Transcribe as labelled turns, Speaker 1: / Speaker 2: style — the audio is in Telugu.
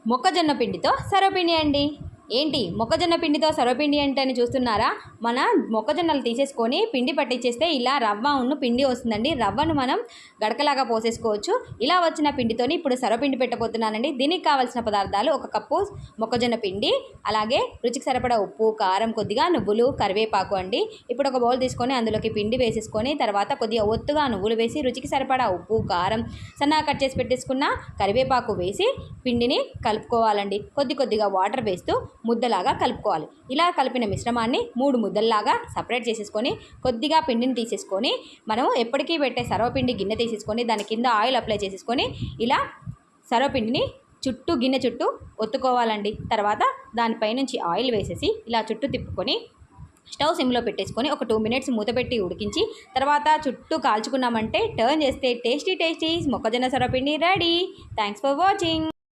Speaker 1: మొక్కజొన్న పిండితో సర్వపిండి అండి. ఏంటి మొక్కజొన్న పిండితో సర్వపిండి అంటే అని చూస్తున్నారా? మన మొక్కజొన్నలు తీసేసుకొని పిండి పట్టించేస్తే ఇలా పిండి వస్తుందండి. రవ్వను మనం గడకలాగా పోసేసుకోవచ్చు. ఇలా వచ్చిన పిండితోని ఇప్పుడు సర్వపిండి పెట్టబోతున్నానండి. దీనికి కావాల్సిన పదార్థాలు: 1 కప్పు మొక్కజొన్న పిండి, అలాగే రుచికి సరిపడా ఉప్పు, కారం, కొద్దిగా నువ్వులు, కరివేపాకు అండి. ఇప్పుడు ఒక బౌల్ తీసుకొని అందులోకి పిండి వేసేసుకొని తర్వాత కొద్దిగా ఒత్తుగా నువ్వులు వేసి రుచికి సరిపడా ఉప్పు, కారం, సన్నగా కట్ చేసి పెట్టేసుకున్న కరివేపాకు వేసి పిండిని కలుపుకోవాలండి. కొద్దిగా వాటర్ వేస్తూ ముద్దలాగా కలుపుకోవాలి. ఇలా కలిపిన మిశ్రమాన్ని 3 ముద్దల్లాగా సపరేట్ చేసేసుకొని కొద్దిగా పిండిని తీసేసుకొని మనం ఎప్పటికీ పెట్టే సర్వపిండి గిన్నె తీసేసుకొని దాని కింద ఆయిల్ అప్లై చేసేసుకొని ఇలా సర్వపిండిని గిన్నె చుట్టూ ఒత్తుకోవాలండి. తర్వాత దానిపై నుంచి ఆయిల్ వేసేసి ఇలా చుట్టూ తిప్పుకొని స్టవ్ సిమ్లో పెట్టేసుకొని ఒక 2 మినిట్స్ మూత పెట్టి ఉడికించి తర్వాత చుట్టూ కాల్చుకున్నామంటే టర్న్ చేస్తే టేస్టీ మొక్కజొన్న సర్వపిండి రెడీ. Thanks for watching.